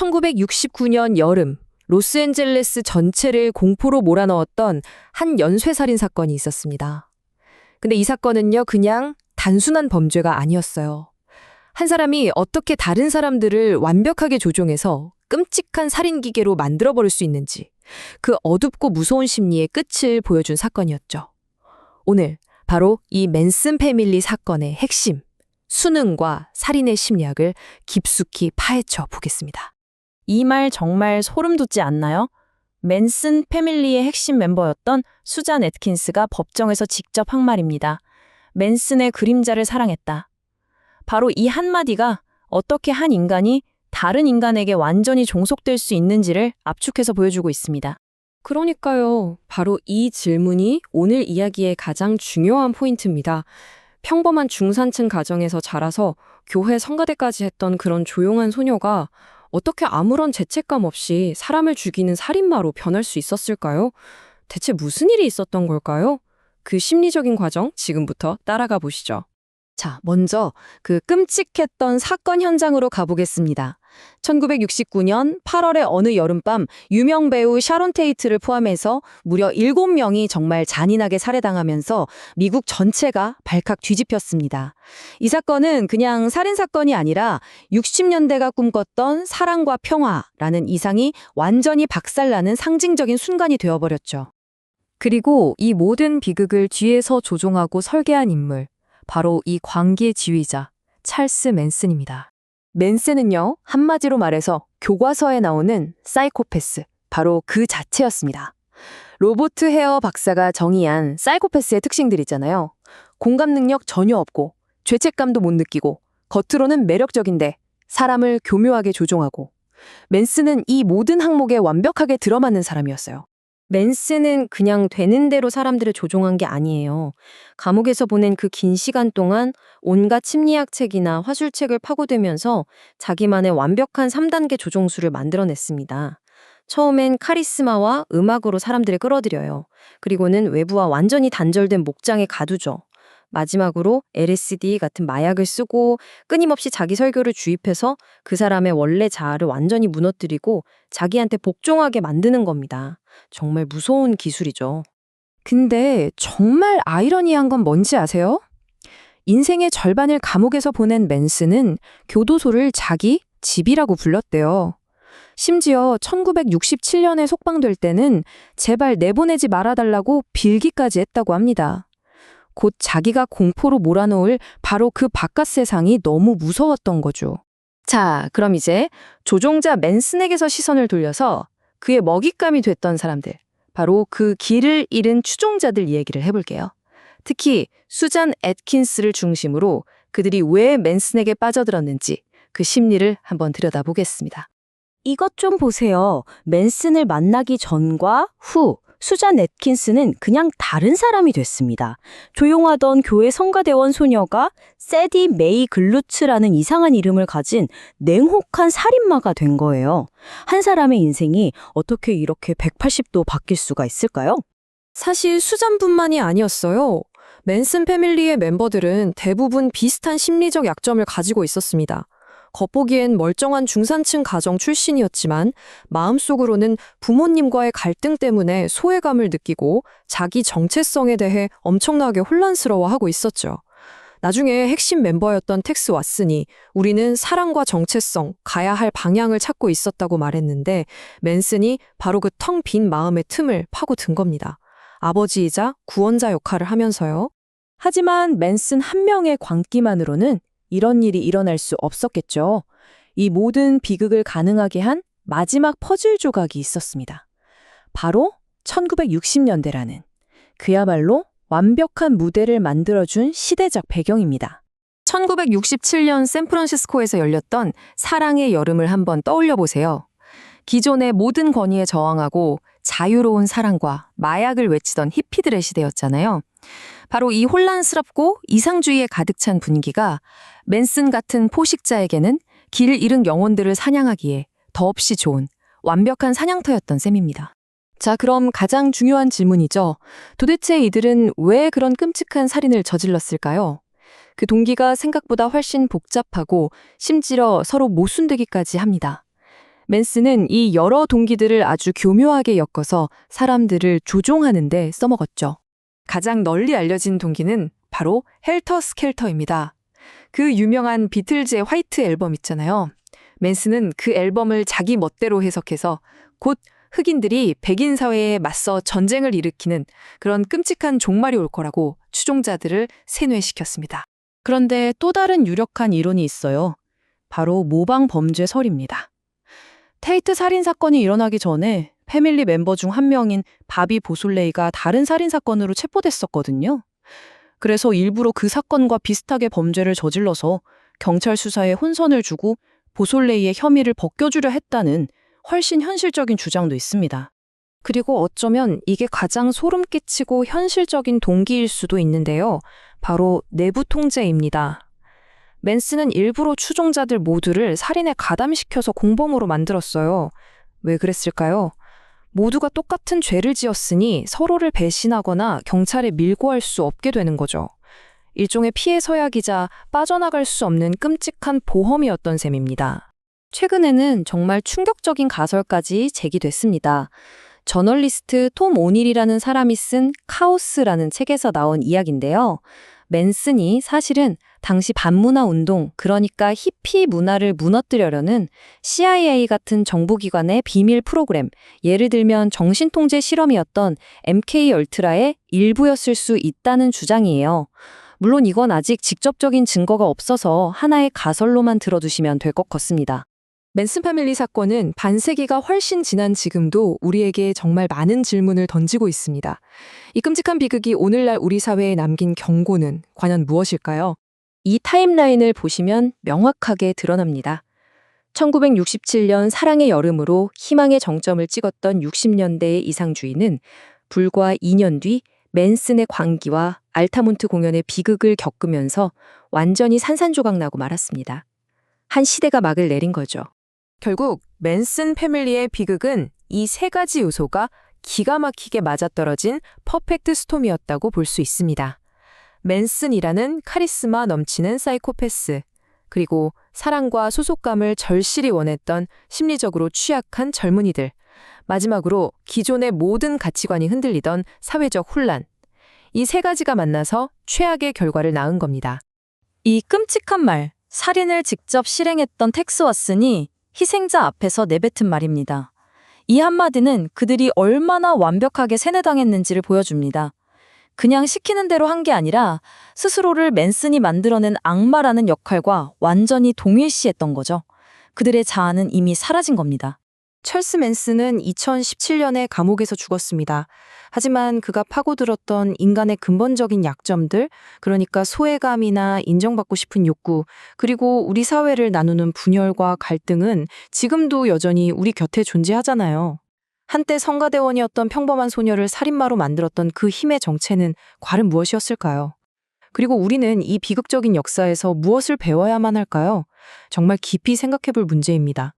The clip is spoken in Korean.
1969년 여름, 로스앤젤레스 전체를 공포로 몰아넣었던 한 연쇄살인 사건이 있었습니다. 근데 이 사건은요, 그냥 단순한 범죄가 아니었어요. 한 사람이 어떻게 다른 사람들을 완벽하게 조종해서 끔찍한 살인기계로 만들어버릴 수 있는지, 그 어둡고 무서운 심리의 끝을 보여준 사건이었죠. 오늘 바로 이 맨슨 패밀리 사건의 핵심, 수능과 살인의 심리학을 깊숙이 파헤쳐 보겠습니다. 이 말 정말 소름 돋지 않나요? 맨슨 패밀리의 핵심 멤버였던 수잔 애트킨스가 법정에서 직접 한 말입니다. 맨슨의 그림자를 사랑했다. 바로 이 한마디가 어떻게 한 인간이 다른 인간에게 완전히 종속될 수 있는지를 압축해서 보여주고 있습니다. 그러니까요. 바로 이 질문이 오늘 이야기의 가장 중요한 포인트입니다. 평범한 중산층 가정에서 자라서 교회 성가대까지 했던 그런 조용한 소녀가 어떻게 아무런 죄책감 없이 사람을 죽이는 살인마로 변할 수 있었을까요? 대체 무슨 일이 있었던 걸까요? 그 심리적인 과정 지금부터 따라가 보시죠. 자, 먼저 그 끔찍했던 사건 현장으로 가보겠습니다. 1969년 8월의 어느 여름밤 유명 배우 샤론 테이트를 포함해서 무려 7명이 정말 잔인하게 살해당하면서 미국 전체가 발칵 뒤집혔습니다. 이 사건은 그냥 살인사건이 아니라 60년대가 꿈꿨던 사랑과 평화라는 이상이 완전히 박살나는 상징적인 순간이 되어버렸죠. 그리고 이 모든 비극을 뒤에서 조종하고 설계한 인물, 바로 이 광기의 지휘자 찰스 맨슨입니다. 맨슨은요, 한마디로 말해서 교과서에 나오는 사이코패스, 바로 그 자체였습니다. 로버트 헤어 박사가 정의한 사이코패스의 특징들 있잖아요. 공감 능력 전혀 없고, 죄책감도 못 느끼고, 겉으로는 매력적인데 사람을 교묘하게 조종하고, 맨슨은 이 모든 항목에 완벽하게 들어맞는 사람이었어요. 맨슨은 그냥 되는 대로 사람들을 조종한 게 아니에요. 감옥에서 보낸 그 긴 시간 동안 온갖 심리학 책이나 화술책을 파고들면서 자기만의 완벽한 3단계 조종술을 만들어냈습니다. 처음엔 카리스마와 음악으로 사람들을 끌어들여요. 그리고는 외부와 완전히 단절된 목장에 가두죠. 마지막으로 LSD 같은 마약을 쓰고 끊임없이 자기 설교를 주입해서 그 사람의 원래 자아를 완전히 무너뜨리고 자기한테 복종하게 만드는 겁니다. 정말 무서운 기술이죠. 근데 정말 아이러니한 건 뭔지 아세요? 인생의 절반을 감옥에서 보낸 맨슨은 교도소를 자기 집이라고 불렀대요. 심지어 1967년에 석방될 때는 제발 내보내지 말아달라고 빌기까지 했다고 합니다. 곧 자기가 공포로 몰아넣을 바로 그 바깥 세상이 너무 무서웠던 거죠. 자, 그럼 이제 조종자 맨슨에게서 시선을 돌려서 그의 먹잇감이 됐던 사람들, 바로 그 길을 잃은 추종자들 얘기를 해볼게요. 특히 수잔 애트킨스를 중심으로 그들이 왜 맨슨에게 빠져들었는지 그 심리를 한번 들여다보겠습니다. 이것 좀 보세요. 맨슨을 만나기 전과 후, 수잔 애트킨스는 그냥 다른 사람이 됐습니다. 조용하던 교회 성가대원 소녀가 세디 메이 글루츠라는 이상한 이름을 가진 냉혹한 살인마가 된 거예요. 한 사람의 인생이 어떻게 이렇게 180도 바뀔 수가 있을까요? 사실 수잔뿐만이 아니었어요. 맨슨 패밀리의 멤버들은 대부분 비슷한 심리적 약점을 가지고 있었습니다. 겉보기엔 멀쩡한 중산층 가정 출신이었지만 마음속으로는 부모님과의 갈등 때문에 소외감을 느끼고 자기 정체성에 대해 엄청나게 혼란스러워하고 있었죠. 나중에 핵심 멤버였던 텍스 왓슨이 우리는 사랑과 정체성, 가야 할 방향을 찾고 있었다고 말했는데 맨슨이 바로 그 텅 빈 마음의 틈을 파고든 겁니다. 아버지이자 구원자 역할을 하면서요. 하지만 맨슨 한 명의 광기만으로는 이런 일이 일어날 수 없었겠죠. 이 모든 비극을 가능하게 한 마지막 퍼즐 조각이 있었습니다. 바로 1960년대라는 그야말로 완벽한 무대를 만들어준 시대적 배경입니다. 1967년 샌프란시스코에서 열렸던 사랑의 여름을 한번 떠올려 보세요. 기존의 모든 권위에 저항하고 자유로운 사랑과 마약을 외치던 히피들의 시대였잖아요. 바로 이 혼란스럽고 이상주의에 가득 찬 분위기가 맨슨 같은 포식자에게는 길을 잃은 영혼들을 사냥하기에 더없이 좋은 완벽한 사냥터였던 셈입니다. 자, 그럼 가장 중요한 질문이죠. 도대체 이들은 왜 그런 끔찍한 살인을 저질렀을까요? 그 동기가 생각보다 훨씬 복잡하고 심지어 서로 모순되기까지 합니다. 맨슨은 이 여러 동기들을 아주 교묘하게 엮어서 사람들을 조종하는 데 써먹었죠. 가장 널리 알려진 동기는 바로 헬터 스켈터입니다. 그 유명한 비틀즈의 화이트 앨범 있잖아요. 맨슨은 그 앨범을 자기 멋대로 해석해서 곧 흑인들이 백인 사회에 맞서 전쟁을 일으키는 그런 끔찍한 종말이 올 거라고 추종자들을 세뇌시켰습니다. 그런데 또 다른 유력한 이론이 있어요. 바로 모방 범죄설입니다. 테이트 살인 사건이 일어나기 전에 패밀리 멤버 중 한 명인 바비 보솔레이가 다른 살인 사건으로 체포됐었거든요. 그래서 일부러 그 사건과 비슷하게 범죄를 저질러서 경찰 수사에 혼선을 주고 보솔레이의 혐의를 벗겨주려 했다는 훨씬 현실적인 주장도 있습니다. 그리고 어쩌면 이게 가장 소름 끼치고 현실적인 동기일 수도 있는데요. 바로 내부 통제입니다. 맨슨은 일부러 추종자들 모두를 살인에 가담시켜서 공범으로 만들었어요. 왜 그랬을까요? 모두가 똑같은 죄를 지었으니 서로를 배신하거나 경찰에 밀고 할 수 없게 되는 거죠. 일종의 피해 서약이자 빠져나갈 수 없는 끔찍한 보험이었던 셈입니다. 최근에는 정말 충격적인 가설까지 제기됐습니다. 저널리스트 톰 오닐이라는 사람이 쓴 카오스라는 책에서 나온 이야기인데요. 맨슨이 사실은 당시 반문화 운동, 그러니까 히피 문화를 무너뜨려려는 CIA 같은 정보기관의 비밀 프로그램, 예를 들면 정신통제 실험이었던 MK 얼트라의 일부였을 수 있다는 주장이에요. 물론 이건 아직 직접적인 증거가 없어서 하나의 가설로만 들어두시면 될 것 같습니다. 맨슨 패밀리 사건은 반세기가 훨씬 지난 지금도 우리에게 정말 많은 질문을 던지고 있습니다. 이 끔찍한 비극이 오늘날 우리 사회에 남긴 경고는 과연 무엇일까요? 이 타임라인을 보시면 명확하게 드러납니다. 1967년 사랑의 여름으로 희망의 정점을 찍었던 60년대의 이상주의는 불과 2년 뒤 맨슨의 광기와 알타몬트 공연의 비극을 겪으면서 완전히 산산조각나고 말았습니다. 한 시대가 막을 내린 거죠. 결국 맨슨 패밀리의 비극은 이 세 가지 요소가 기가 막히게 맞아떨어진 퍼펙트 스톰이었다고 볼 수 있습니다. 맨슨이라는 카리스마 넘치는 사이코패스, 그리고 사랑과 소속감을 절실히 원했던 심리적으로 취약한 젊은이들, 마지막으로 기존의 모든 가치관이 흔들리던 사회적 혼란. 이 세 가지가 만나서 최악의 결과를 낳은 겁니다. 이 끔찍한 말, 살인을 직접 실행했던 텍스 왓슨이 희생자 앞에서 내뱉은 말입니다. 이 한마디는 그들이 얼마나 완벽하게 세뇌당했는지를 보여줍니다. 그냥 시키는 대로 한 게 아니라 스스로를 맨슨이 만들어낸 악마라는 역할과 완전히 동일시했던 거죠. 그들의 자아는 이미 사라진 겁니다. 찰스 맨슨은 2017년에 감옥에서 죽었습니다. 하지만 그가 파고들었던 인간의 근본적인 약점들, 그러니까 소외감이나 인정받고 싶은 욕구, 그리고 우리 사회를 나누는 분열과 갈등은 지금도 여전히 우리 곁에 존재하잖아요. 한때 성가대원이었던 평범한 소녀를 살인마로 만들었던 그 힘의 정체는 과연 무엇이었을까요? 그리고 우리는 이 비극적인 역사에서 무엇을 배워야만 할까요? 정말 깊이 생각해 볼 문제입니다.